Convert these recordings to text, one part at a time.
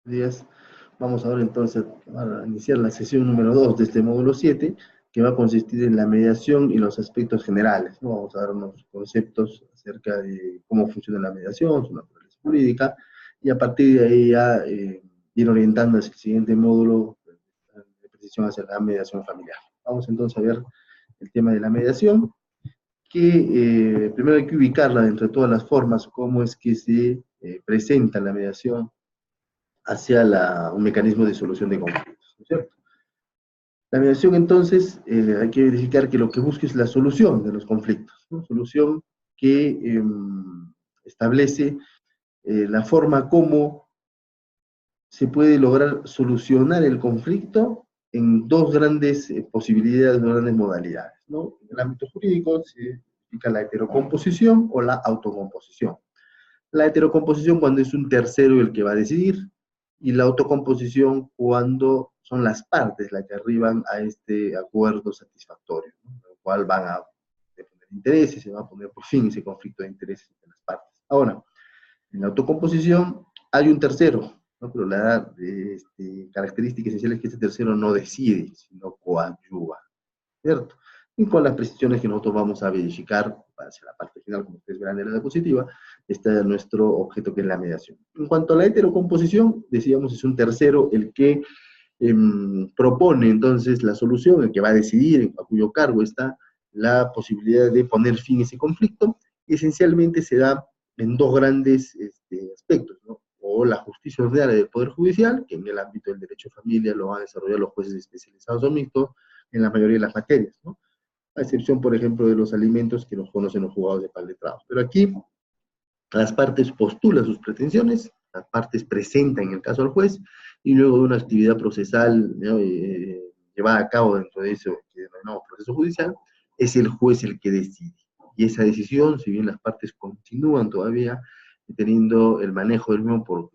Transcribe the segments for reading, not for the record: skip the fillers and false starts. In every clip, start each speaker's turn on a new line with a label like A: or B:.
A: días. Vamos ahora entonces a iniciar la sesión número 2 de este módulo 7, que va a consistir en la mediación y los aspectos generales, ¿no? Vamos a dar unos conceptos acerca de cómo funciona la mediación, su naturaleza jurídica, y a partir de ahí ya ir orientando hacia el siguiente módulo de precisión hacia la mediación familiar. Vamos entonces a ver el tema de la mediación, que primero hay que ubicarla dentro de todas las formas, cómo es que se presenta la mediación hacia un mecanismo de solución de conflictos, ¿no es cierto? La mediación, entonces, hay que verificar que lo que busca es la solución de los conflictos, ¿no? Solución que establece la forma como se puede lograr solucionar el conflicto en dos grandes posibilidades, dos grandes modalidades, ¿no? En el ámbito jurídico se indica la heterocomposición o la autocomposición. La heterocomposición cuando es un tercero el que va a decidir, y la autocomposición cuando son las partes las que arriban a este acuerdo satisfactorio, ¿no? En el cual van a defender intereses, se va a poner por fin ese conflicto de intereses entre las partes. Ahora, en la autocomposición hay un tercero, ¿no? Pero la característica esencial es que este tercero no decide, sino coadyuva, ¿cierto? Y con las precisiones que nosotros vamos a verificar hacia la parte final, como ustedes verán en la diapositiva, está nuestro objeto, que es la mediación. En cuanto a la heterocomposición, decíamos, es un tercero el que propone entonces la solución, el que va a decidir, a cuyo cargo está la posibilidad de poner fin a ese conflicto, y esencialmente se da en dos grandes aspectos, ¿no? O la justicia ordinaria del Poder Judicial, que en el ámbito del derecho de familia lo van a desarrollar los jueces especializados o mixtos en la mayoría de las materias, ¿no? A excepción, por ejemplo, de los alimentos que nos conocen los juzgados de pal-letrados. Pero aquí las partes postulan sus pretensiones, las partes presentan el caso al juez, y luego de una actividad procesal, ¿no? Llevada a cabo dentro de eso que denominamos proceso judicial, es el juez el que decide. Y esa decisión, si bien las partes continúan todavía teniendo el manejo del mismo por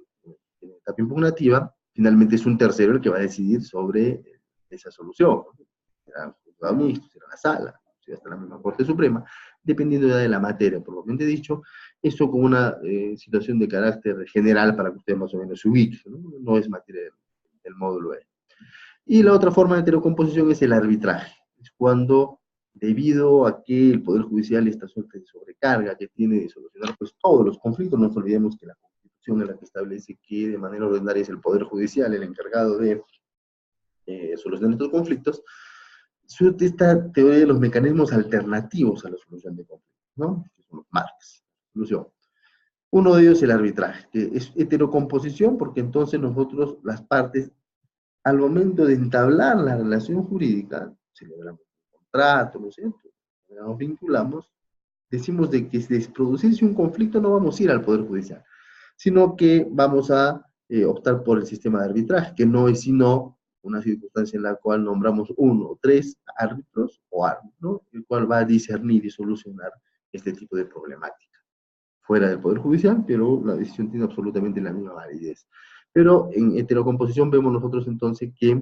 A: etapa impugnativa, finalmente es un tercero el que va a decidir sobre esa solución, ¿no? Será el juzgado mixto, será la sala, será hasta la misma Corte Suprema, dependiendo ya de la materia, propiamente dicho. Eso como una situación de carácter general para que ustedes más o menos se ubiquen, ¿no? No es materia del módulo E. Y la otra forma de heterocomposición es el arbitraje. Es cuando, debido a que el Poder Judicial está suelto de sobrecarga, que tiene de solucionar pues todos los conflictos, no nos olvidemos que la Constitución es la que establece que de manera ordinaria es el Poder Judicial el encargado de solucionar estos conflictos, surte esta teoría de los mecanismos alternativos a la solución de conflictos, ¿no? Que son los marcos de solución. Uno de ellos es el arbitraje, que es heterocomposición, porque entonces nosotros, las partes, al momento de entablar la relación jurídica, celebramos un contrato, ¿no es cierto? Nos vinculamos, decimos de que si producirse un conflicto no vamos a ir al Poder Judicial, sino que vamos a optar por el sistema de arbitraje, que no es sino una circunstancia en la cual nombramos uno o tres árbitros o árbitros, ¿no? El cual va a discernir y solucionar este tipo de problemática fuera del Poder Judicial, pero la decisión tiene absolutamente la misma validez. Pero en heterocomposición vemos nosotros entonces que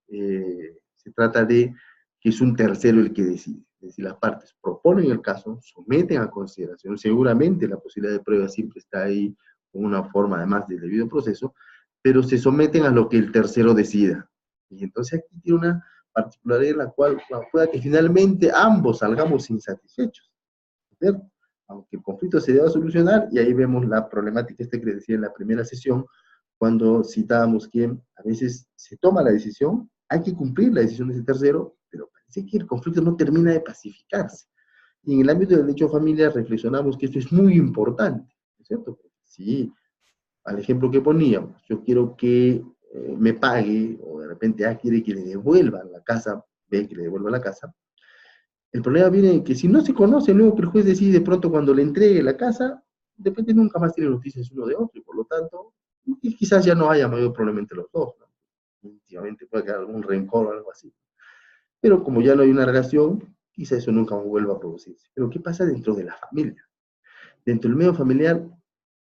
A: se trata de que es un tercero el que decide. Es decir, las partes proponen el caso, someten a consideración, seguramente la posibilidad de prueba siempre está ahí como una forma además del debido proceso, pero se someten a lo que el tercero decida. Y entonces aquí tiene una particularidad en la cual pueda que finalmente ambos salgamos insatisfechos, ¿cierto? Aunque el conflicto se deba solucionar, y ahí vemos la problemática que les decía en la primera sesión, cuando citábamos que a veces se toma la decisión, hay que cumplir la decisión de ese tercero, pero parece que el conflicto no termina de pacificarse. Y en el ámbito del derecho de familia reflexionamos que esto es muy importante, ¿no es cierto? Porque si, al ejemplo que poníamos, yo quiero que me pague, o de repente A quiere que le devuelvan la casa, B que le devuelva la casa, el problema viene en que si no se conoce, luego que el juez decide de pronto cuando le entregue la casa, de repente nunca más tiene noticias uno de otro, y por lo tanto, y quizás ya no haya mayor problema entre los dos, ¿no? Últimamente puede quedar algún rencor o algo así. Pero como ya no hay una relación, quizás eso nunca vuelva a producirse. Pero ¿qué pasa dentro de la familia? Dentro del medio familiar,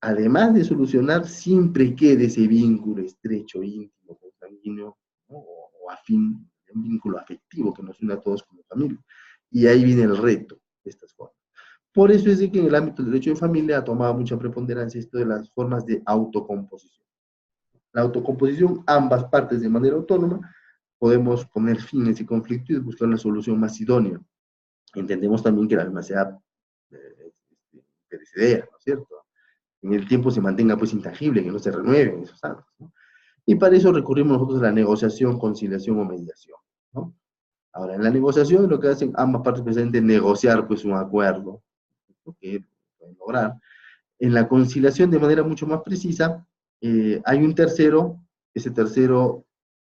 A: además de solucionar, siempre queda ese vínculo estrecho, íntimo, consanguíneo, ¿no? O afín, un vínculo afectivo que nos une a todos como familia. Y ahí viene el reto de estas formas. Por eso es de que en el ámbito del derecho de familia ha tomado mucha preponderancia esto de las formas de autocomposición. la autocomposición, ambas partes de manera autónoma, podemos poner fin a ese conflicto y buscar una solución más idónea. Entendemos también que la misma sea perecedera, ¿no es cierto? En el tiempo se mantenga pues intangible, que no se renueven esos actos, ¿no? Y para eso recurrimos nosotros a la negociación, conciliación o mediación, ¿no? Ahora, en la negociación lo que hacen ambas partes precisamente es negociar pues un acuerdo, ¿no?, que pueden lograr. En la conciliación, de manera mucho más precisa, hay un tercero, ese tercero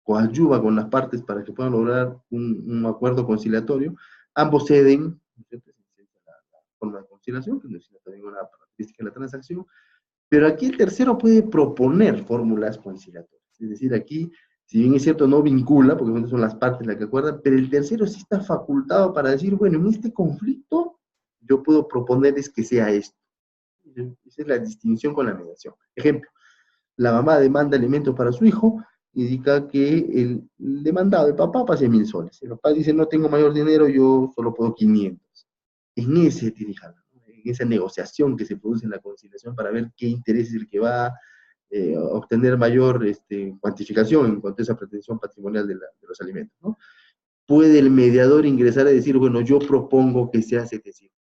A: coadyuva con las partes para que puedan lograr un acuerdo conciliatorio. Ambos ceden, ¿no es cierto?, la forma de conciliación, que necesita también una característica de la transacción, pero aquí el tercero puede proponer fórmulas conciliatorias. Es decir, aquí, si bien es cierto, no vincula, porque son las partes las que acuerdan, pero el tercero sí está facultado para decir, bueno, en este conflicto yo puedo proponerles que sea esto. Esa es la distinción con la mediación. Ejemplo, la mamá demanda alimentos para su hijo, indica que el demandado, el papá, pase 1000 soles. El papá dice, no tengo mayor dinero, yo solo puedo 500. En ese tirijala, en esa negociación que se produce en la conciliación para ver qué interés es el que va a obtener mayor cuantificación en cuanto a esa pretensión patrimonial de los alimentos, ¿no? Puede el mediador ingresar a decir, bueno, yo propongo que sea 700,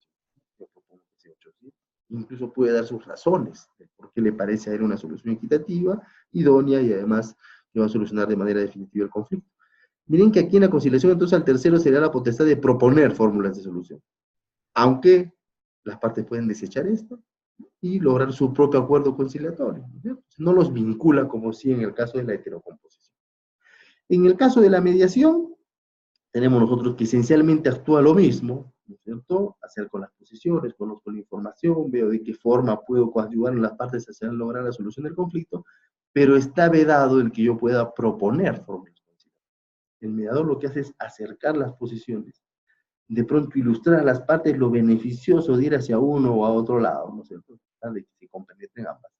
A: yo propongo que sea 800. Incluso puede dar sus razones de por qué le parece a él una solución equitativa, idónea y además que va a solucionar de manera definitiva el conflicto. Miren que aquí en la conciliación entonces al tercero sería la potestad de proponer fórmulas de solución, aunque las partes pueden desechar esto y lograr su propio acuerdo conciliatorio, ¿no? No los vincula como si en el caso de la heterocomposición. En el caso de la mediación, tenemos nosotros que esencialmente actúa lo mismo, ¿no es cierto? Hacer con las posiciones, conozco la información, veo de qué forma puedo coadyuvar en las partes hacia lograr la solución del conflicto, pero está vedado el que yo pueda proponer fórmulas conciliatorias. El mediador lo que hace es acercar las posiciones, de pronto ilustrar a las partes lo beneficioso de ir hacia uno o a otro lado, ¿no es cierto?, de que se compenetren ambas,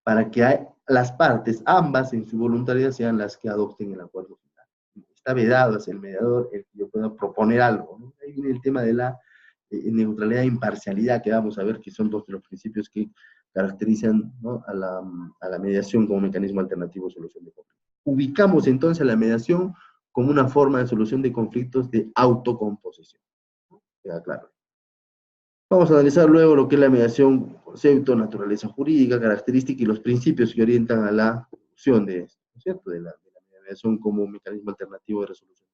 A: para que las partes, ambas en su voluntariedad, sean las que adopten el acuerdo final. Está vedado hacia el mediador el que yo pueda proponer algo, ¿no? Ahí viene el tema de la neutralidad e imparcialidad, que vamos a ver que son dos de los principios que caracterizan, ¿no?, a la mediación como mecanismo alternativo de solución de conflictos. Ubicamos entonces a la mediación como una forma de solución de conflictos de autocomposición. Queda claro. Vamos a analizar luego lo que es la mediación, concepto, naturaleza jurídica, característica y los principios que orientan a la solución de esto, ¿no es cierto?, de la mediación como un mecanismo alternativo de resolución.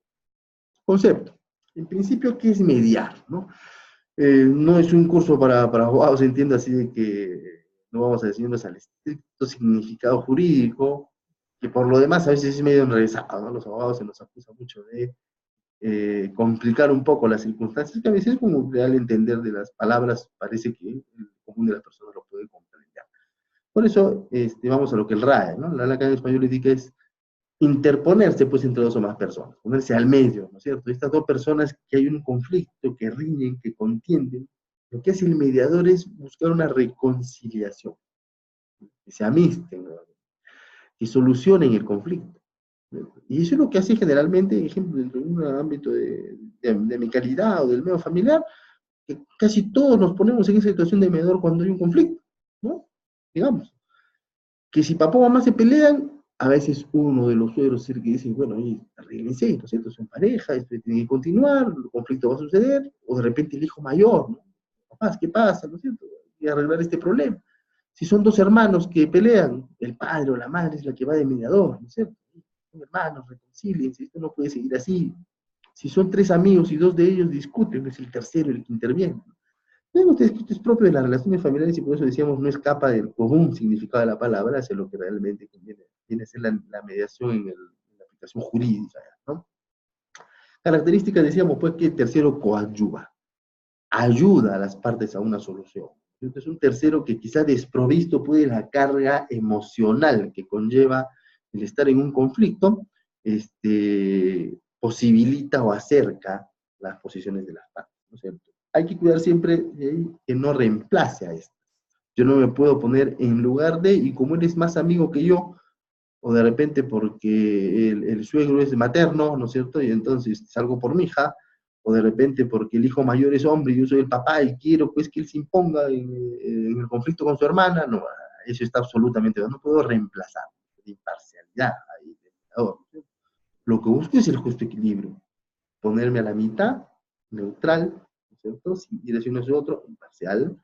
A: Concepto. En principio, ¿qué es mediar?, ¿no? No es un curso para abogados, entiendo, así de que no vamos a decirnos al estricto significado jurídico, que por lo demás a veces es medio enrevesado, ¿no? Los abogados se nos acusa mucho de complicar un poco las circunstancias, que a veces como al entender de las palabras parece que el común de las personas lo puede comprender. Por eso vamos a lo que el RAE, ¿no? La Academia Española indica es interponerse pues entre dos o más personas, ponerse al medio, ¿no es cierto? Estas dos personas que hay un conflicto, que riñen, que contienden, lo que hace el mediador es buscar una reconciliación, que se amisten, ¿no?, que solucionen el conflicto. Y eso es lo que hace generalmente, ejemplo, dentro de un ámbito de mi calidad o del medio familiar, que casi todos nos ponemos en esa situación de mediador cuando hay un conflicto, ¿no? Digamos, que si papá o mamá se pelean, a veces uno de los suegros es el que dice, bueno, oye, arréglense, ¿no es cierto?, son pareja, esto tiene que continuar, el conflicto va a suceder, o de repente el hijo mayor, ¿no? Papás, ¿qué pasa?, ¿no es cierto?, y arreglar este problema. Si son dos hermanos que pelean, el padre o la madre es la que va de mediador, ¿no es cierto? Son hermanos, reconcíliense, esto no puede seguir así. Si son tres amigos y dos de ellos discuten, es el tercero el que interviene. Luego, esto es propio de las relaciones familiares y por eso decíamos no escapa del común significado de la palabra hacia lo que realmente viene a ser la mediación en la aplicación jurídica, ¿no? Características, decíamos, pues, que el tercero coadyuva, ayuda a las partes a una solución. Entonces, un tercero que quizá desprovisto puede la carga emocional que conlleva el estar en un conflicto, posibilita o acerca las posiciones de las partes, ¿no es cierto? Hay que cuidar siempre que no reemplace a esto. Yo no me puedo poner en lugar de, y como él es más amigo que yo, o de repente porque el suegro es materno, ¿no es cierto?, y entonces salgo por mi hija, o de repente porque el hijo mayor es hombre y yo soy el papá y quiero pues que él se imponga en el conflicto con su hermana, no, eso está absolutamente, no puedo reemplazar. de imparcialidad ahí del mediador, ¿no? Lo que busco es el justo equilibrio, ponerme a la mitad, neutral, ¿no es cierto? Sin ir hacia uno hacia otro, imparcial,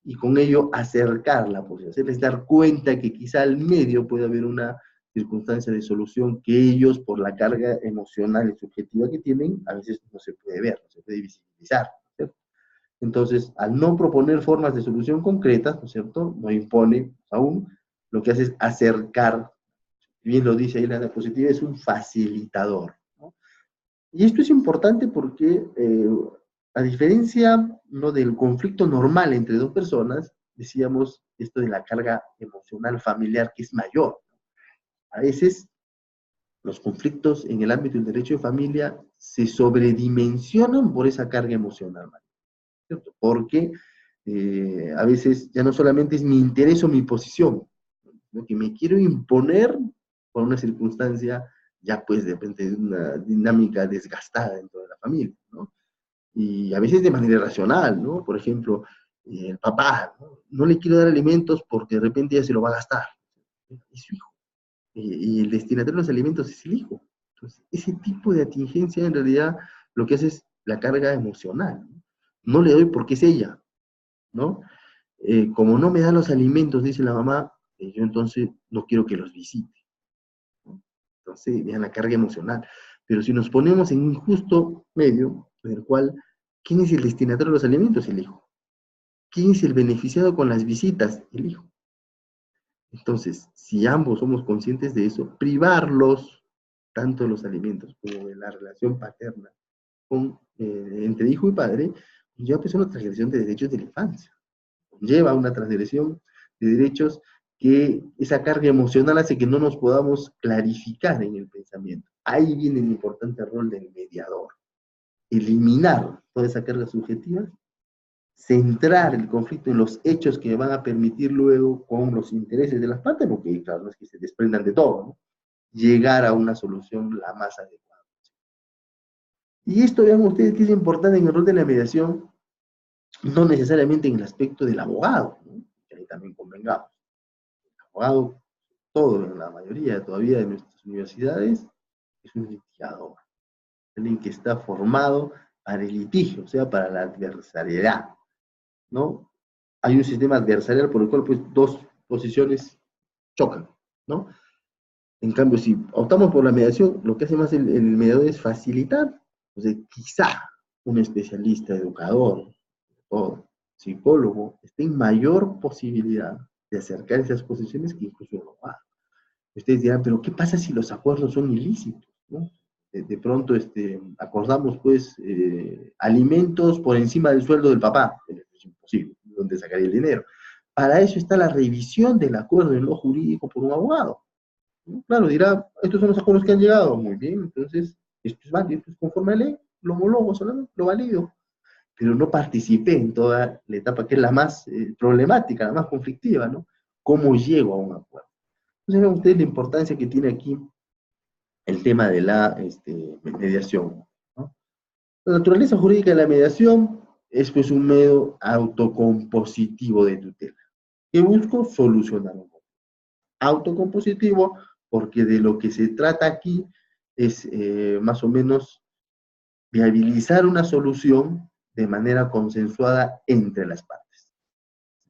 A: y con ello acercar la posición, hacerles dar cuenta que quizá al medio puede haber una circunstancia de solución que ellos, por la carga emocional y subjetiva que tienen, a veces no se puede ver, no se puede visibilizar, ¿cierto? Entonces, al no proponer formas de solución concretas, ¿no es cierto?, no impone aún, lo que hace es acercar, bien lo dice ahí la diapositiva, es un facilitador, ¿no? Y esto es importante porque, a diferencia, ¿no?, del conflicto normal entre dos personas, decíamos esto de la carga emocional familiar que es mayor. A veces los conflictos en el ámbito del derecho de familia se sobredimensionan por esa carga emocional, ¿cierto? Porque a veces ya no solamente es mi interés o mi posición, ¿no?, que me quiero imponer por una circunstancia ya pues depende de una dinámica desgastada dentro de la familia, ¿no? Y a veces de manera irracional, ¿no? Por ejemplo, el papá, ¿no? No le quiero dar alimentos porque de repente ya se lo va a gastar, es su hijo, y el destinatario de los alimentos es el hijo. Entonces, ese tipo de atingencia en realidad lo que hace es la carga emocional, ¿no? No le doy porque es ella, ¿no? Como no me da los alimentos, dice la mamá, yo entonces no quiero que los visite, ¿no? Entonces, vean la carga emocional. Pero si nos ponemos en un justo medio, en el cual, ¿quién es el destinatario de los alimentos? El hijo. ¿Quién es el beneficiado con las visitas? El hijo. Entonces, si ambos somos conscientes de eso, privarlos, tanto de los alimentos como de la relación paterna entre hijo y padre, lleva pues una transgresión de derechos de la infancia. Lleva una transgresión de derechos que esa carga emocional hace que no nos podamos clarificar en el pensamiento. Ahí viene el importante rol del mediador. Eliminar toda esa carga subjetiva, centrar el conflicto en los hechos que van a permitir luego, con los intereses de las partes, porque claro, no es que se desprendan de todo, ¿no?, llegar a una solución la más adecuada. Y esto, vean ustedes, que es importante en el rol de la mediación, no necesariamente en el aspecto del abogado, ¿no?, que ahí también convengamos. El abogado, todo, en la mayoría todavía de nuestras universidades, es un litigador, alguien que está formado para el litigio, o sea, para la adversariedad, ¿no? Hay un sistema adversarial por el cual pues dos posiciones chocan, ¿no? En cambio, si optamos por la mediación, lo que hace más el mediador es facilitar. O sea, quizá un especialista, educador, o psicólogo, esté en mayor posibilidad de acercar esas posiciones que incluso un abogado. Ustedes dirán, pero ¿qué pasa si los acuerdos son ilícitos, ¿no? De pronto acordamos pues alimentos por encima del sueldo del papá. Es imposible, ¿de dónde sacaría el dinero? Para eso está la revisión del acuerdo en lo jurídico por un abogado, ¿no? Claro, dirá, estos son los acuerdos que han llegado, muy bien, entonces esto es válido, esto es conforme a ley, lo homologo solamente, lo valido, pero no participé en toda la etapa que es la más problemática, la más conflictiva, ¿no? ¿Cómo llego a un acuerdo? Entonces vean ustedes la importancia que tiene aquí el tema de la mediación, ¿no? La naturaleza jurídica de la mediación es pues un medio autocompositivo de tutela, que busco solucionar un problema. Autocompositivo porque de lo que se trata aquí es más o menos viabilizar una solución de manera consensuada entre las partes,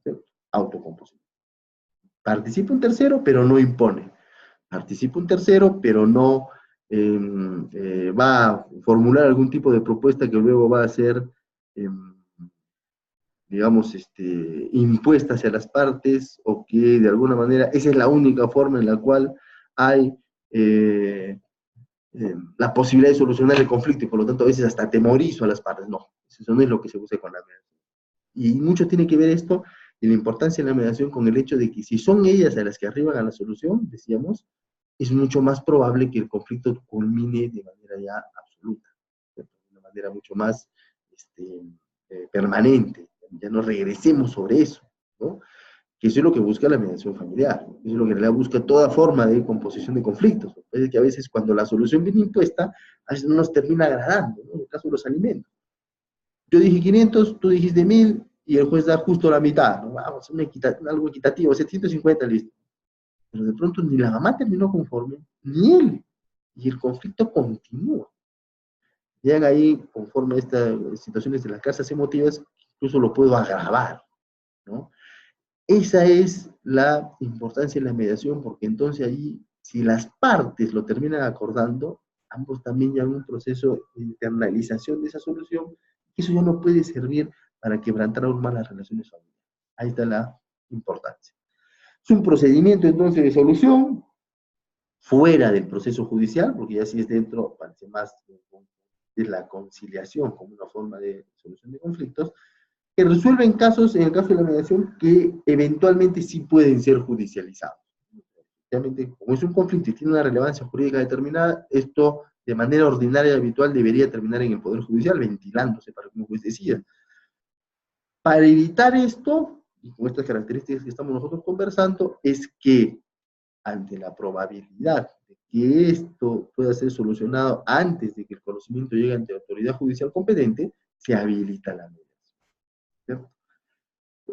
A: ¿sí? Autocompositivo. Participa un tercero, pero no impone. Participa un tercero, pero no va a formular algún tipo de propuesta que luego va a ser, digamos, impuesta hacia las partes, o que de alguna manera esa es la única forma en la cual hay la posibilidad de solucionar el conflicto, y por lo tanto a veces hasta atemorizo a las partes. No, eso no es lo que se busca con la mediación. Y mucho tiene que ver esto y la importancia de la mediación con el hecho de que si son ellas a las que arriban a la solución, decíamos, es mucho más probable que el conflicto culmine de manera ya absoluta, de una manera mucho más permanente, ya no regresemos sobre eso, ¿no? Que eso es lo que busca la mediación familiar, eso es lo que en realidad busca toda forma de composición de conflictos. Es que a veces cuando la solución viene impuesta, a veces no nos termina agradando, ¿no? En el caso de los alimentos. Yo dije 500, tú dijiste 1000, y el juez da justo la mitad, ¿no? Vamos, algo equitativo, 750, listo. pero de pronto ni la mamá terminó conforme, ni él, y el conflicto continúa. Llegan ahí, conforme a estas situaciones de las casas emotivas, incluso lo puedo agravar, ¿no? Esa es la importancia de la mediación, porque entonces ahí, si las partes lo terminan acordando, ambos también llevan un proceso de internalización de esa solución, y eso ya no puede servir para quebrantar aún más las relaciones familiares. Ahí está la importancia. Es un procedimiento entonces de solución fuera del proceso judicial, porque ya si es dentro, parece más de la conciliación como una forma de solución de conflictos, que resuelven casos, en el caso de la mediación, que eventualmente sí pueden ser judicializados. Realmente, como es un conflicto y tiene una relevancia jurídica determinada, esto de manera ordinaria y habitual debería terminar en el Poder Judicial, ventilándose para que un juez decida. Para evitar esto, y con estas características que estamos nosotros conversando, es que ante la probabilidad de que esto pueda ser solucionado antes de que el conocimiento llegue ante la autoridad judicial competente, se habilita la mediación, ¿cierto?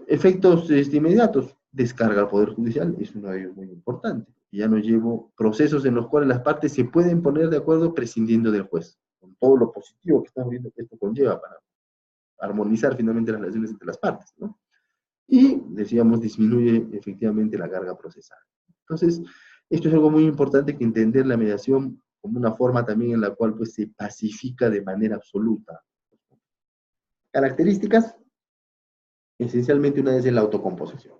A: Efectos inmediatos, descarga al Poder Judicial, es uno de ellos muy importante. Y ya no llevo procesos en los cuales las partes se pueden poner de acuerdo prescindiendo del juez, con todo lo positivo que estamos viendo que esto conlleva para armonizar finalmente las relaciones entre las partes, ¿no? Y, decíamos, disminuye efectivamente la carga procesal. Entonces, esto es algo muy importante, que entender la mediación como una forma también en la cual pues, se pacifica de manera absoluta. Características, esencialmente una es la autocomposición.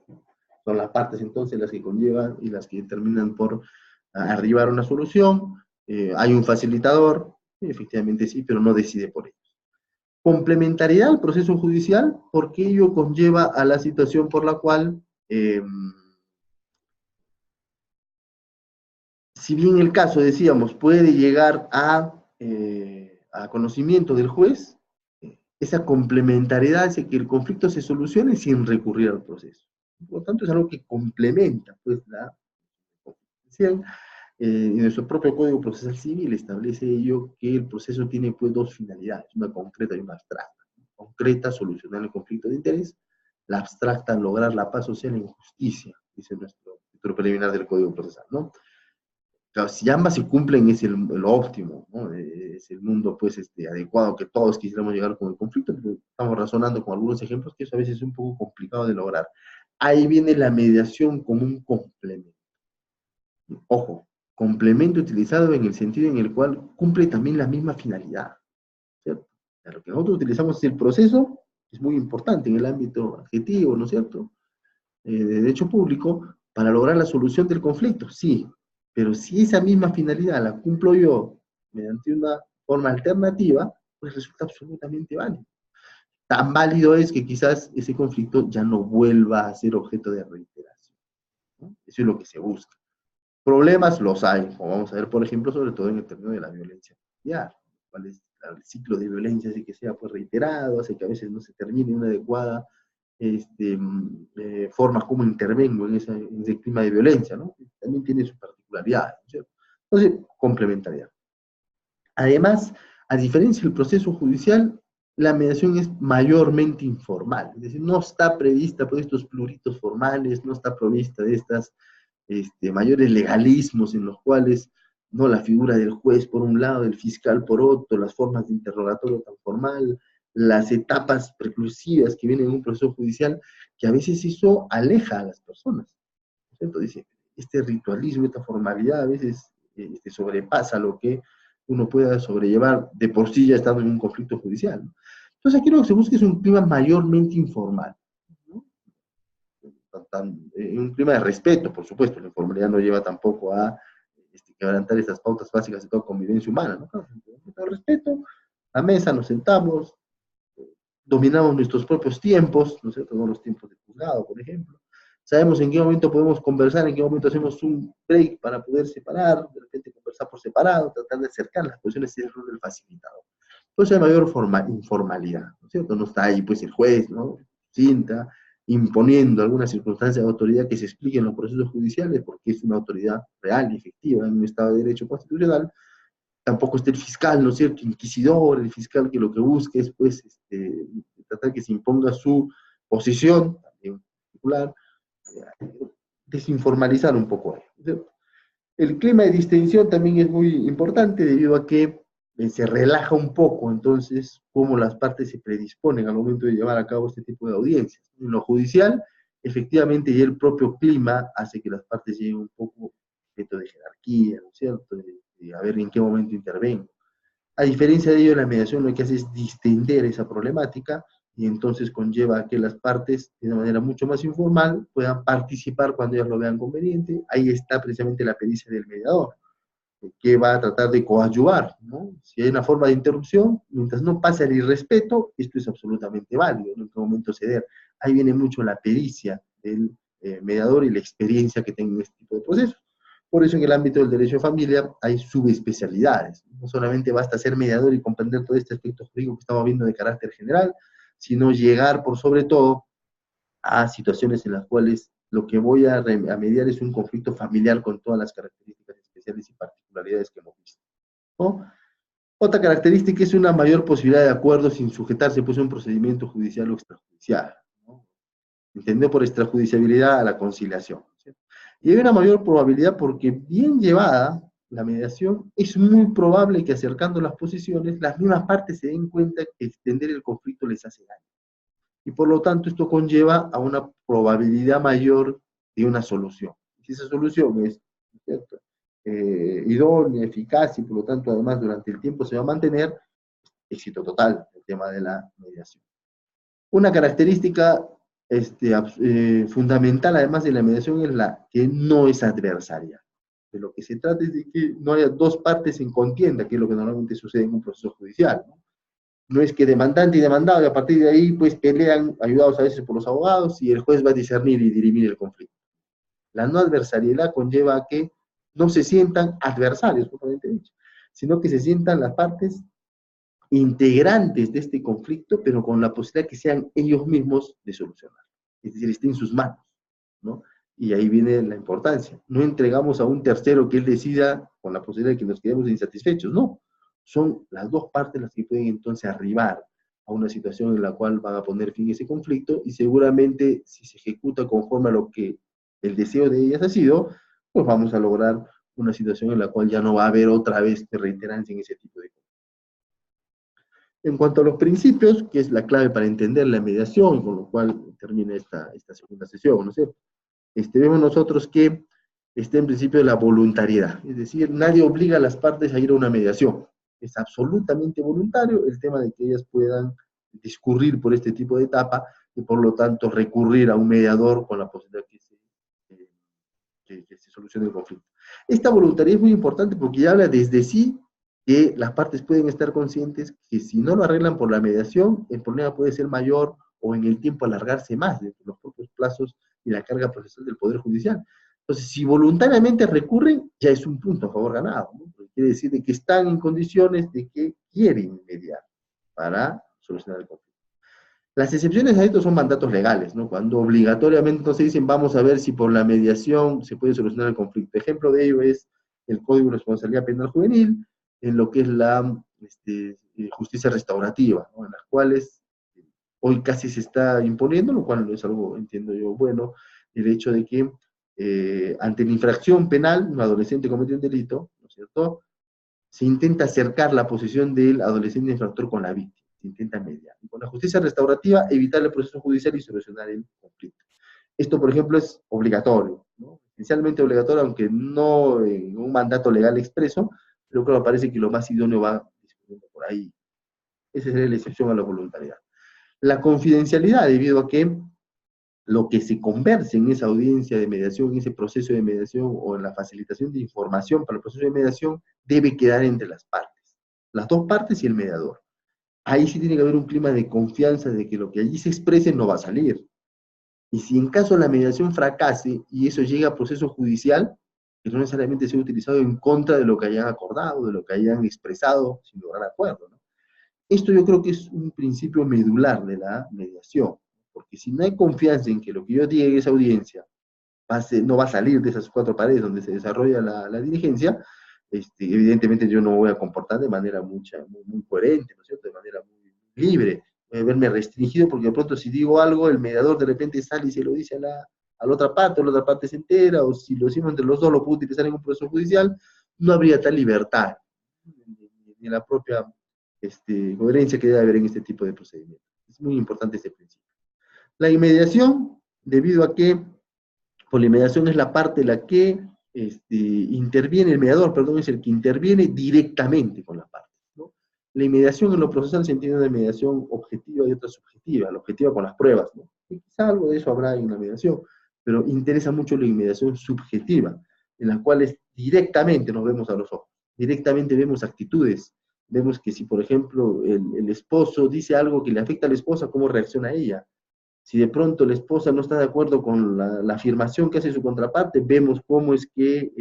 A: Son las partes entonces las que conllevan y las que terminan por arribar a una solución. Hay un facilitador, efectivamente sí, pero no decide por ellos. Complementariedad al proceso judicial, porque ello conlleva a la situación por la cual, si bien el caso, decíamos, puede llegar a conocimiento del juez, esa complementariedad hace que el conflicto se solucione sin recurrir al proceso. Por lo tanto, es algo que complementa pues, la conflictuación. Y nuestro propio Código Procesal Civil establece ello, que el proceso tiene pues, dos finalidades, una concreta y una abstracta. Concreta, solucionar el conflicto de interés; la abstracta, lograr la paz social en justicia, dice nuestro título preliminar del Código Procesal, ¿no? Claro, si ambas se cumplen es el óptimo, ¿no? Es el mundo pues, adecuado que todos quisiéramos llegar con el conflicto, pero estamos razonando con algunos ejemplos que eso a veces es un poco complicado de lograr. Ahí viene la mediación como un complemento. Ojo, complemento utilizado en el sentido en el cual cumple también la misma finalidad, ¿cierto? Lo que nosotros utilizamos es el proceso, es muy importante en el ámbito adjetivo, ¿no es cierto?, de derecho público, para lograr la solución del conflicto, sí, pero si esa misma finalidad la cumplo yo mediante una forma alternativa, pues resulta absolutamente válido. Tan válido es que quizás ese conflicto ya no vuelva a ser objeto de reiteración, ¿no? Eso es lo que se busca. Problemas los hay, como vamos a ver, por ejemplo, sobre todo en el término de la violencia familiar, cuál es el ciclo de violencia, así que sea pues reiterado, hace que a veces no se termine una adecuada forma como intervengo en ese clima de violencia, ¿no? También tiene sus particularidades, ¿no es cierto? Entonces, complementariedad. Además, a diferencia del proceso judicial, la mediación es mayormente informal, es decir, no está prevista por estos pluritos formales, no está provista de estas mayores legalismos en los cuales, ¿no?, la figura del juez por un lado, del fiscal por otro, las formas de interrogatorio tan formal, las etapas preclusivas que vienen en un proceso judicial, que a veces eso aleja a las personas, ¿no es cierto? Dice, este ritualismo, esta formalidad a veces sobrepasa lo que uno pueda sobrellevar de por sí ya estando en un conflicto judicial, ¿no? Entonces aquí lo que se busca es un clima mayormente informal, ¿no? Un clima de respeto, por supuesto. La informalidad no lleva tampoco a quebrantar estas pautas básicas de toda convivencia humana, ¿no? Claro, con respeto, a mesa nos sentamos, dominamos nuestros propios tiempos, ¿no es cierto?, no los tiempos de juzgado, por ejemplo. Sabemos en qué momento podemos conversar, en qué momento hacemos un break para poder separar, de repente conversar por separado, tratar de acercar las posiciones, ese es el rol del facilitador. Entonces hay mayor informalidad, ¿no es cierto? No está ahí pues el juez, ¿no?, cinta, imponiendo alguna circunstancia de autoridad que se explique en los procesos judiciales, porque es una autoridad real y efectiva en un Estado de Derecho constitucional. Tampoco está el fiscal, ¿no es cierto?, inquisidor, el fiscal que lo que busca es, pues, tratar que se imponga su posición, también particular, desinformalizar un poco. ¿cierto? El clima de distensión también es muy importante debido a que se relaja un poco, entonces, cómo las partes se predisponen al momento de llevar a cabo este tipo de audiencias. En lo judicial, efectivamente, ya el propio clima hace que las partes lleguen un poco de jerarquía, ¿no es cierto? De a ver en qué momento intervengo. A diferencia de ello, la mediación lo que hace es distender esa problemática y entonces conlleva a que las partes, de una manera mucho más informal, puedan participar cuando ellas lo vean conveniente. Ahí está precisamente la pericia del mediador, que va a tratar de coadyuvar, ¿no? Si hay una forma de interrupción, mientras no pase el irrespeto, esto es absolutamente válido, en qué momento ceder. Ahí viene mucho la pericia del mediador y la experiencia que tenga en este tipo de procesos. Por eso en el ámbito del derecho de familia hay subespecialidades. No solamente basta ser mediador y comprender todo este aspecto jurídico que estamos viendo de carácter general, sino llegar por sobre todo a situaciones en las cuales lo que voy a mediar es un conflicto familiar con todas las características especiales y particularidades que hemos visto, ¿no? Otra característica es una mayor posibilidad de acuerdo sin sujetarse pues, a un procedimiento judicial o extrajudicial, ¿no? Entendido por extrajudiciabilidad a la conciliación, ¿sí? Y hay una mayor probabilidad porque bien llevada la mediación, es muy probable que acercando las posiciones, las mismas partes se den cuenta que extender el conflicto les hace daño. Y por lo tanto esto conlleva a una probabilidad mayor de una solución. Si esa solución es, ¿cierto?, idónea, eficaz y por lo tanto además durante el tiempo se va a mantener, éxito total el tema de la mediación. Una característica fundamental además de la mediación es la que no es adversaria. De lo que se trata es de que no haya dos partes en contienda, que es lo que normalmente sucede en un proceso judicial, ¿no? No es que demandante y demandado, y a partir de ahí, pues pelean, ayudados a veces por los abogados, y el juez va a discernir y dirimir el conflicto. La no adversariedad conlleva a que no se sientan adversarios, propiamente dicho, sino que se sientan las partes integrantes de este conflicto, pero con la posibilidad que sean ellos mismos de solucionar. Es decir, esté en sus manos, ¿no? Y ahí viene la importancia. No entregamos a un tercero que él decida con la posibilidad de que nos quedemos insatisfechos, no. Son las dos partes las que pueden entonces arribar a una situación en la cual van a poner fin a ese conflicto y seguramente si se ejecuta conforme a lo que el deseo de ellas ha sido, pues vamos a lograr una situación en la cual ya no va a haber otra vez reiterancia en ese tipo de cosas. En cuanto a los principios, que es la clave para entender la mediación, con lo cual termina esta segunda sesión, ¿no es cierto? Vemos nosotros que está en principio la voluntariedad, es decir, nadie obliga a las partes a ir a una mediación, es absolutamente voluntario el tema de que ellas puedan discurrir por este tipo de etapa y por lo tanto recurrir a un mediador con la posibilidad que se solucione el conflicto. Esta voluntariedad es muy importante porque ya habla desde sí que las partes pueden estar conscientes que si no lo arreglan por la mediación, el problema puede ser mayor o en el tiempo alargarse más de los propios plazos y la carga procesal del Poder Judicial. Entonces, si voluntariamente recurren, ya es un punto a favor ganado, ¿no? Porque quiere decir de que están en condiciones de que quieren mediar para solucionar el conflicto. Las excepciones a esto son mandatos legales, ¿no? Cuando obligatoriamente entonces dicen, vamos a ver si por la mediación se puede solucionar el conflicto. Ejemplo de ello es el Código de Responsabilidad Penal Juvenil, en lo que es la justicia restaurativa, ¿no? En las cuales hoy casi se está imponiendo, lo cual es algo, entiendo yo, bueno, el hecho de que ante la infracción penal, un adolescente comete un delito, ¿no es cierto?, se intenta acercar la posición del adolescente infractor con la víctima, se intenta mediar. Y con la justicia restaurativa, evitar el proceso judicial y solucionar el conflicto. Esto, por ejemplo, es obligatorio, ¿no? Esencialmente obligatorio, aunque no en un mandato legal expreso, pero creo que parece que lo más idóneo va por ahí. Esa sería la excepción a la voluntariedad. La confidencialidad, debido a que lo que se converse en esa audiencia de mediación, en ese proceso de mediación o en la facilitación de información para el proceso de mediación, debe quedar entre las partes, las dos partes y el mediador. Ahí sí tiene que haber un clima de confianza de que lo que allí se exprese no va a salir. Y si en caso la mediación fracase y eso llega a proceso judicial, que no necesariamente sea utilizado en contra de lo que hayan acordado, de lo que hayan expresado sin lograr acuerdo, ¿no? Esto yo creo que es un principio medular de la mediación, porque si no hay confianza en que lo que yo diga en esa audiencia no va a salir de esas cuatro paredes donde se desarrolla la diligencia, evidentemente yo no voy a comportar de manera muy coherente, ¿no es cierto?, de manera muy libre. Voy a verme restringido porque de pronto si digo algo, el mediador de repente sale y se lo dice a la otra parte se entera, o si lo decimos entre los dos lo puedo utilizar en un proceso judicial, no habría tal libertad, ni la propia coherencia que debe haber en este tipo de procedimientos. Es muy importante este principio. La inmediación, debido a que por la inmediación es la parte en la que interviene, el mediador, perdón, es el que interviene directamente con la parte, ¿no? La inmediación en lo procesal se entiende de mediación objetiva y otra subjetiva, la objetiva con las pruebas, ¿no? Y quizá algo de eso habrá en la mediación, pero interesa mucho la inmediación subjetiva, en la cual directamente nos vemos a los ojos, directamente vemos actitudes, vemos que si, por ejemplo, el esposo dice algo que le afecta a la esposa, ¿cómo reacciona ella? Si de pronto la esposa no está de acuerdo con la afirmación que hace su contraparte, vemos cómo es que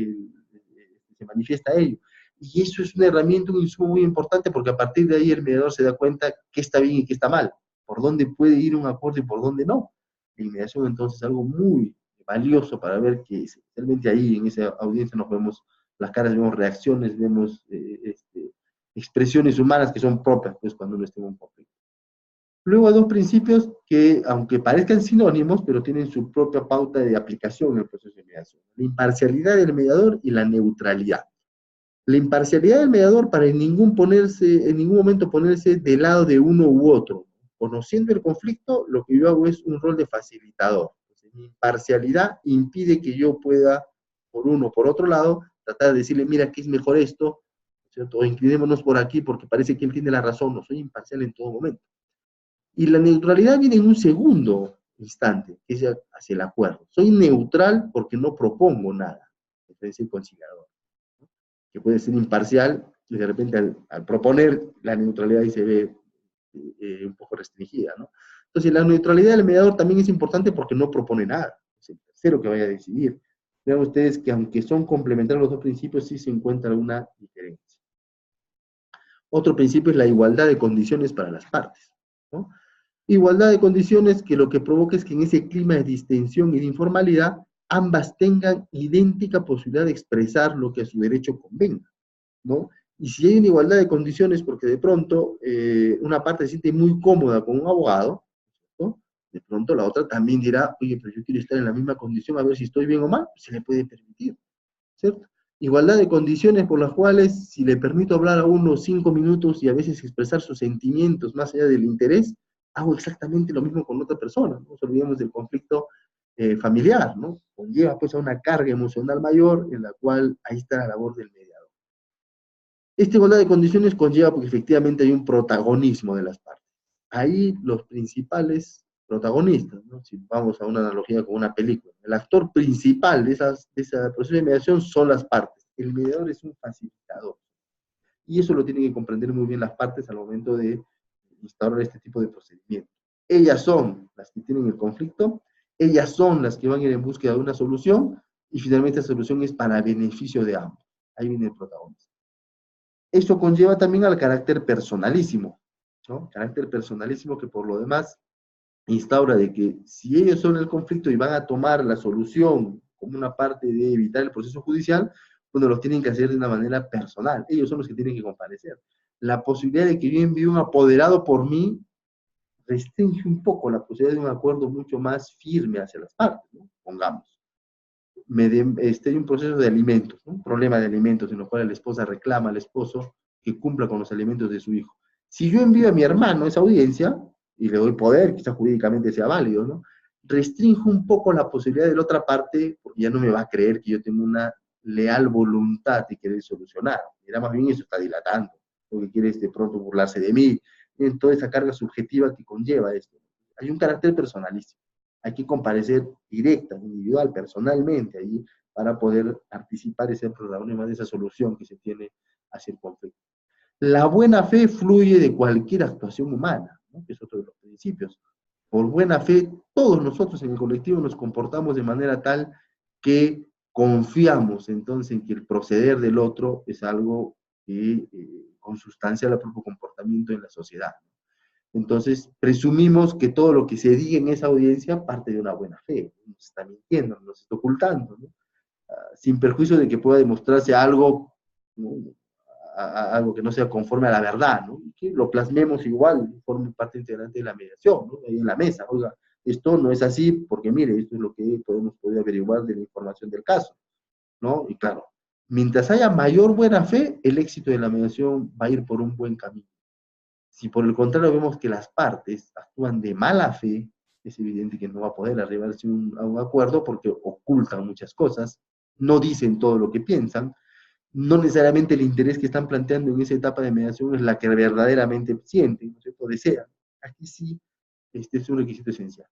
A: se manifiesta ello. Y eso es una herramienta, un insumo muy importante, porque a partir de ahí el mediador se da cuenta qué está bien y qué está mal, por dónde puede ir un acuerdo y por dónde no. La inmediación entonces es algo muy valioso para ver que especialmente ahí en esa audiencia nos vemos las caras, vemos reacciones, vemos expresiones humanas que son propias pues, cuando uno está en un conflicto. Luego hay dos principios que, aunque parezcan sinónimos, pero tienen su propia pauta de aplicación en el proceso de mediación. La imparcialidad del mediador y la neutralidad. La imparcialidad del mediador para en ningún momento ponerse del lado de uno u otro. Conociendo el conflicto, lo que yo hago es un rol de facilitador. Entonces, mi imparcialidad impide que yo pueda, por uno o por otro lado, tratar de decirle, mira, ¿qué es mejor esto? ¿Cierto? O inclinémonos por aquí porque parece que él tiene la razón. No soy imparcial en todo momento. Y la neutralidad viene en un segundo instante, que es hacia el acuerdo. Soy neutral porque no propongo nada, es el conciliador, ¿no? Que puede ser imparcial y de repente al proponer la neutralidad ahí se ve un poco restringida, ¿no? Entonces la neutralidad del mediador también es importante porque no propone nada, es el tercero que vaya a decidir. Vean ustedes que aunque son complementarios los dos principios, sí se encuentra una diferencia. Otro principio es la igualdad de condiciones para las partes, ¿no? Igualdad de condiciones que lo que provoca es que en ese clima de distensión y de informalidad, ambas tengan idéntica posibilidad de expresar lo que a su derecho convenga, ¿no? Y si hay una igualdad de condiciones, porque de pronto una parte se siente muy cómoda con un abogado, ¿no? De pronto la otra también dirá, oye, pero yo quiero estar en la misma condición, a ver si estoy bien o mal, se le puede permitir, ¿cierto? Igualdad de condiciones por las cuales, si le permito hablar a uno 5 minutos y a veces expresar sus sentimientos más allá del interés, hago exactamente lo mismo con otra persona. No nos olvidemos del conflicto familiar, ¿no? Conlleva pues a una carga emocional mayor en la cual ahí está la labor del mediador. Esta igualdad de condiciones conlleva porque efectivamente hay un protagonismo de las partes. Ahí los principales protagonistas, ¿no? Si vamos a una analogía con una película, el actor principal de ese proceso de mediación son las partes. El mediador es un facilitador. Y eso lo tienen que comprender muy bien las partes al momento de instaurar este tipo de procedimiento. Ellas son las que tienen el conflicto, ellas son las que van a ir en búsqueda de una solución, y finalmente esa solución es para beneficio de ambos. Ahí viene el protagonista. Eso conlleva también al carácter personalísimo, ¿no? Carácter personalísimo que por lo demás instaura de que si ellos son el conflicto y van a tomar la solución como una parte de evitar el proceso judicial, bueno, lo tienen que hacer de una manera personal. Ellos son los que tienen que comparecer. La posibilidad de que yo envíe un apoderado por mí restringe un poco la posibilidad de un acuerdo mucho más firme hacia las partes, ¿no? Pongamos. Hay un proceso de alimentos, ¿no? Un problema de alimentos en el cual la esposa reclama al esposo que cumpla con los alimentos de su hijo. Si yo envío a mi hermano a esa audiencia y le doy poder, quizás jurídicamente sea válido, ¿no? Restrinjo un poco la posibilidad de la otra parte, porque ya no me va a creer que yo tengo una leal voluntad de querer solucionar. Mira, más bien eso está dilatando, porque quiere de pronto burlarse de mí, en toda esa carga subjetiva que conlleva esto. Hay un carácter personalístico. Hay que comparecer directa, individual, personalmente, allí, para poder participar ese programa de esa solución que se tiene hacia el conflicto. La buena fe fluye de cualquier actuación humana, ¿no? Que es otro de los principios. Por buena fe, todos nosotros en el colectivo nos comportamos de manera tal que confiamos entonces en que el proceder del otro es algo que consustancia al propio comportamiento en la sociedad. Entonces, presumimos que todo lo que se diga en esa audiencia parte de una buena fe. Nos está mintiendo, nos está ocultando, ¿no? Sin perjuicio de que pueda demostrarse algo, ¿no? Algo que no sea conforme a la verdad, ¿no? Y que lo plasmemos igual, forme parte integrante de la mediación, ¿no? Ahí en la mesa, oiga, esto no es así, porque mire, esto es lo que podemos poder averiguar de la información del caso, ¿no? Y claro, mientras haya mayor buena fe, el éxito de la mediación va a ir por un buen camino. Si por el contrario vemos que las partes actúan de mala fe, es evidente que no va a poder arribarse a un acuerdo porque ocultan muchas cosas, no dicen todo lo que piensan, no necesariamente el interés que están planteando en esa etapa de mediación es la que verdaderamente sienten, ¿no es cierto?, desean. Aquí sí, este es un requisito esencial.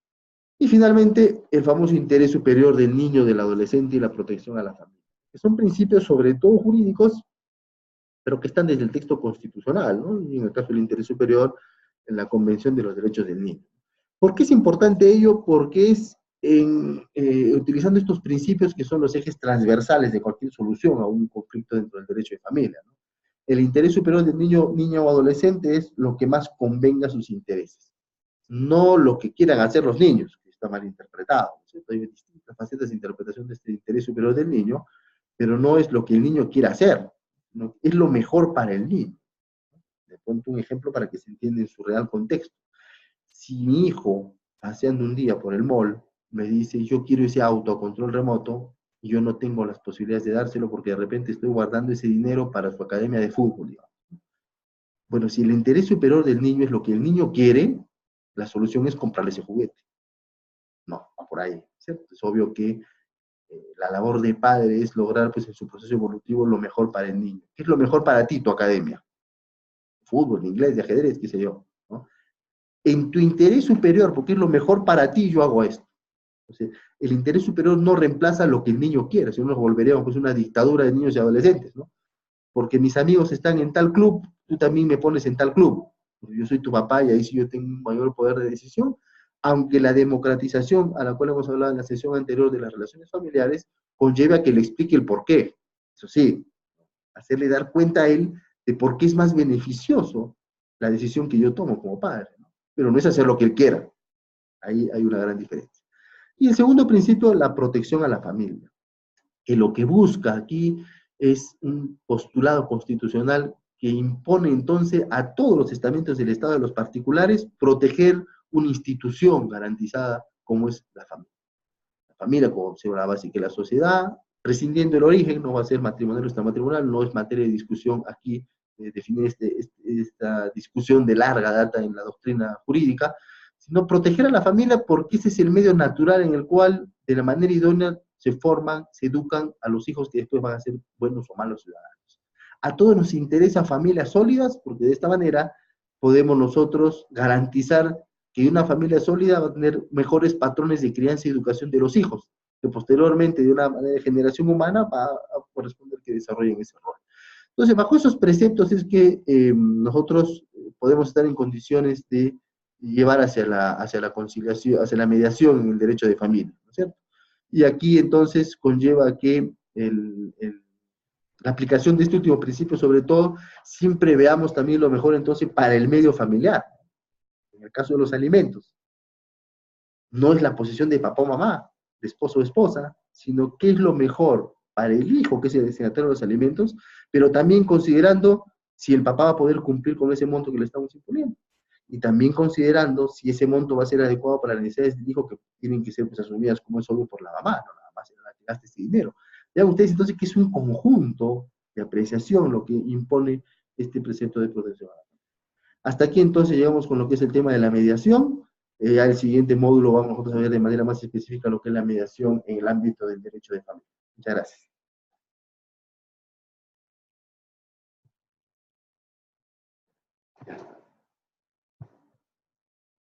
A: Y finalmente, el famoso interés superior del niño, del adolescente y la protección a la familia, que son principios sobre todo jurídicos, pero que están desde el texto constitucional, ¿no? Y en el caso del interés superior, en la Convención de los Derechos del Niño. ¿Por qué es importante ello? Porque es utilizando estos principios que son los ejes transversales de cualquier solución a un conflicto dentro del derecho de familia, ¿no? El interés superior del niño, niña o adolescente es lo que más convenga a sus intereses, no lo que quieran hacer los niños, que está mal interpretado, ¿no? Hay distintas facetas de interpretación de este interés superior del niño, pero no es lo que el niño quiera hacer, ¿no? Es lo mejor para el niño. Le pongo un ejemplo para que se entienda en su real contexto. Si mi hijo, paseando un día por el mall, me dice, yo quiero ese auto a control remoto, y yo no tengo las posibilidades de dárselo porque de repente estoy guardando ese dinero para su academia de fútbol, digamos. Bueno, si el interés superior del niño es lo que el niño quiere, la solución es comprarle ese juguete. No, va por ahí, ¿cierto? Es obvio que la labor de padre es lograr, pues, en su proceso evolutivo lo mejor para el niño. ¿Qué es lo mejor para ti, tu academia? Fútbol, inglés, de ajedrez, qué sé yo, ¿no? En tu interés superior, porque es lo mejor para ti, yo hago esto. O sea, el interés superior no reemplaza lo que el niño quiere, si no nos volveríamos pues una dictadura de niños y adolescentes, ¿no? Porque mis amigos están en tal club, tú también me pones en tal club. Yo soy tu papá y ahí sí yo tengo un mayor poder de decisión, aunque la democratización a la cual hemos hablado en la sesión anterior de las relaciones familiares conlleva a que le explique el por qué. Eso sí, hacerle dar cuenta a él de por qué es más beneficioso la decisión que yo tomo como padre, ¿no? Pero no es hacer lo que él quiera. Ahí hay una gran diferencia. Y el segundo principio, la protección a la familia, que lo que busca aquí es un postulado constitucional que impone entonces a todos los estamentos del Estado y a los particulares proteger una institución garantizada como es la familia. La familia como observa la base que la sociedad, prescindiendo el origen, no va a ser matrimonial o extramatrimonial, no es materia de discusión aquí, definir esta discusión de larga data en la doctrina jurídica, sino proteger a la familia porque ese es el medio natural en el cual, de la manera idónea, se forman, se educan a los hijos que después van a ser buenos o malos ciudadanos. A todos nos interesan familias sólidas porque de esta manera podemos nosotros garantizar que una familia sólida va a tener mejores patrones de crianza y educación de los hijos, que posteriormente, de una manera de generación humana, va a corresponder que desarrollen ese rol. Entonces, bajo esos preceptos es que nosotros podemos estar en condiciones de llevar hacia la conciliación, hacia la mediación en el derecho de familia, ¿no es cierto? Y aquí entonces conlleva que la aplicación de este último principio, sobre todo, siempre veamos también lo mejor entonces para el medio familiar. En el caso de los alimentos, no es la posición de papá o mamá, de esposo o esposa, sino qué es lo mejor para el hijo, que es el destinatario de los alimentos, pero también considerando si el papá va a poder cumplir con ese monto que le estamos imponiendo. Y también considerando si ese monto va a ser adecuado para las necesidades del hijo, que tienen que ser pues, asumidas como es obvio por la mamá, no nada más en la que gaste ese dinero. Vean ustedes entonces que es un conjunto de apreciación lo que impone este precepto de protección. Hasta aquí entonces llegamos con lo que es el tema de la mediación. Ya el siguiente módulo vamos nosotros a ver de manera más específica lo que es la mediación en el ámbito del derecho de familia. Muchas gracias.